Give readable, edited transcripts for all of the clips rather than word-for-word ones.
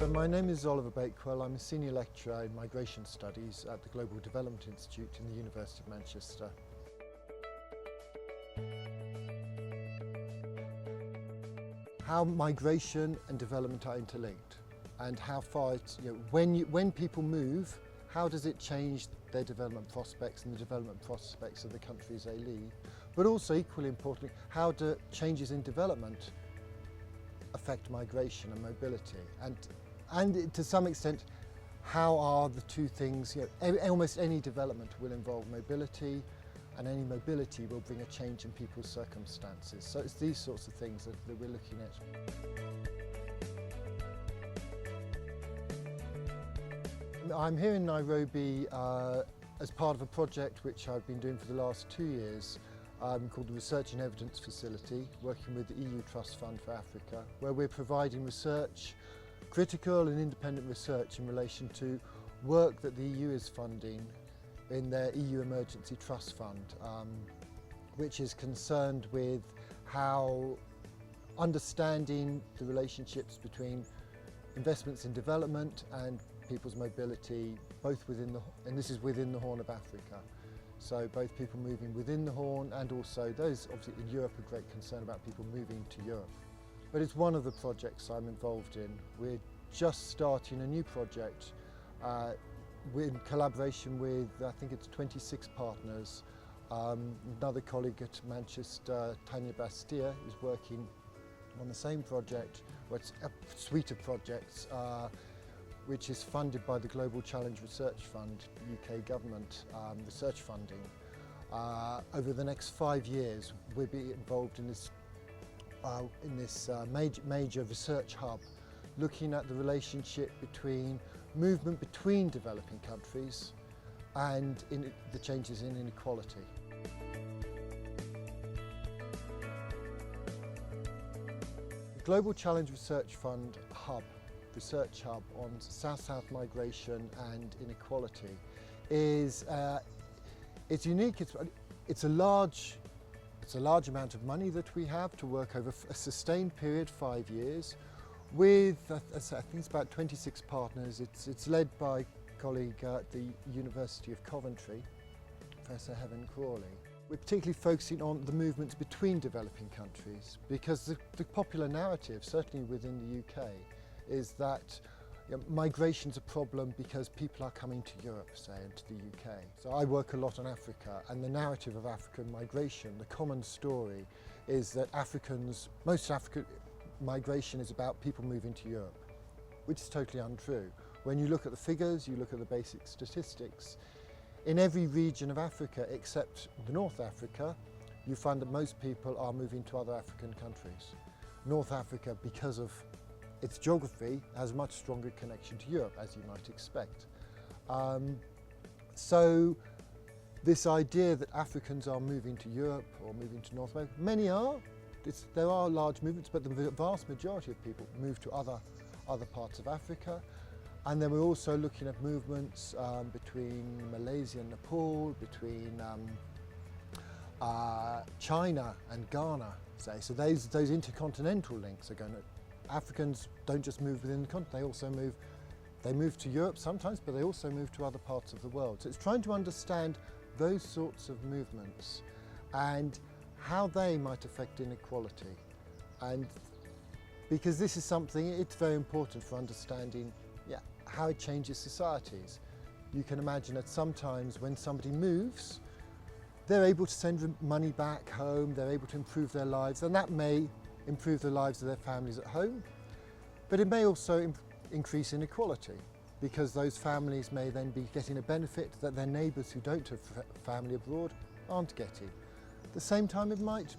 So my name is Oliver Bakewell. I'm a senior lecturer in migration studies at the Global Development Institute in the University of Manchester. How migration and development are interlinked, and how far when people move, how does it change their development prospects and the development prospects of the countries they leave? But also, equally importantly, how do changes in development affect migration and mobility? And to some extent, how are the two things, almost any development will involve mobility, and any mobility will bring a change in people's circumstances. So it's these sorts of things that we're looking at. I'm here in Nairobi as part of a project which I've been doing for the last 2 years called the Research and Evidence Facility, working with the EU Trust Fund for Africa, where we're providing research, critical and independent research in relation to work that the EU is funding in their EU Emergency Trust Fund, which is concerned with how understanding the relationships between investments in development and people's mobility, both within and this is within the Horn of Africa. So both people moving within the Horn, and also those obviously in Europe are great concern about people moving to Europe. But it's one of the projects I'm involved in. We're just starting a new project in collaboration with, I think it's 26 partners. Another colleague at Manchester, Tanya Bastia, is working on the same project, well, it's a suite of projects which is funded by the Global Challenge Research Fund, UK government research funding. Over the next 5 years, we'll be involved in this major research hub, looking at the relationship between movement between developing countries and the changes in inequality. The Global Challenge Research Fund research hub on South-South migration and inequality is it's unique. It's a large amount of money that we have to work over a sustained period, 5 years, with I think it's about 26 partners. It's led by a colleague at the University of Coventry, Professor Heaven Crawley. We're particularly focusing on the movements between developing countries, because the popular narrative, certainly within the UK, is that migration's a problem because people are coming to Europe, say, and to the UK. So I work a lot on Africa, and the narrative of African migration, the common story, is that most African migration is about people moving to Europe, which is totally untrue. When you look at the figures, you look at the basic statistics, in every region of Africa except the North Africa, you find that most people are moving to other African countries. North Africa, because of its geography, has a much stronger connection to Europe, as you might expect. So this idea that Africans are moving to Europe or moving to North America, many are. There are large movements, but the vast majority of people move to other parts of Africa. And then we're also looking at movements between Malaysia and Nepal, between China and Ghana, say. So those intercontinental links are going to. Africans don't just move within the continent, they move to Europe sometimes, but they also move to other parts of the world. So it's trying to understand those sorts of movements and how they might affect inequality. And because this is something, it's very important for understanding how it changes societies. You can imagine that sometimes when somebody moves, they're able to send money back home, they're able to improve their lives, and that may improve the lives of their families at home, but it may also increase inequality, because those families may then be getting a benefit that their neighbours who don't have family abroad aren't getting. At the same time, it might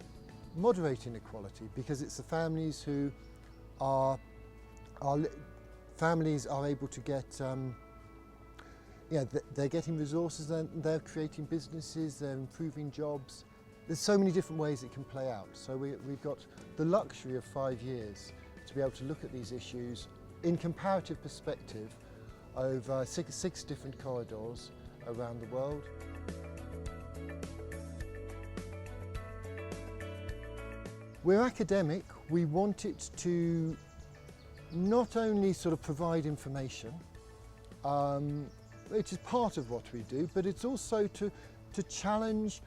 moderate inequality, because it's the families who families are able to get, they're getting resources, they're creating businesses, they're improving jobs. There's so many different ways it can play out. So we've got the luxury of 5 years to be able to look at these issues in comparative perspective over six different corridors around the world. We're academic. We want it to not only sort of provide information, which is part of what we do, but it's also to challenge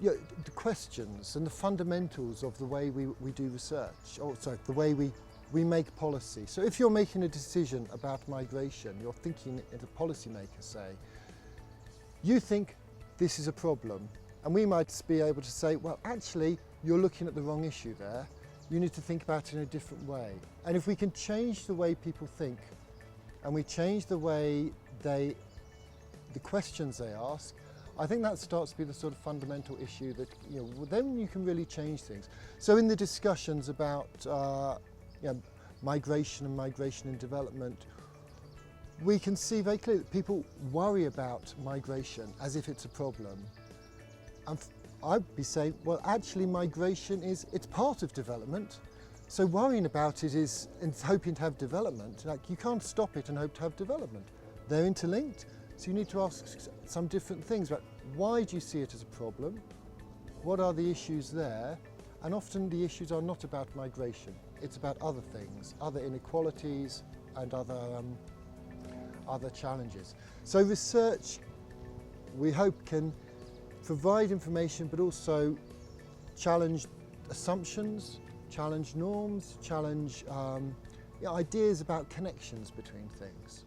the questions and the fundamentals of the way we do research, or sorry, the way we make policy. So if you're making a decision about migration, you're thinking as a policymaker, say, you think this is a problem, and we might be able to say, well, actually, you're looking at the wrong issue there. You need to think about it in a different way. And if we can change the way people think, and we change the way the questions they ask, I think that starts to be the sort of fundamental issue that, then you can really change things. So in the discussions about migration and development, we can see very clearly that people worry about migration as if it's a problem. And I'd be saying, well, actually migration it's part of development. So worrying about it is hoping to have development. Like, you can't stop it and hope to have development. They're interlinked. So you need to ask some different things about why do you see it as a problem? What are the issues there? And often the issues are not about migration. It's about other things, other inequalities and other challenges. So research, we hope, can provide information but also challenge assumptions, challenge norms, challenge ideas about connections between things.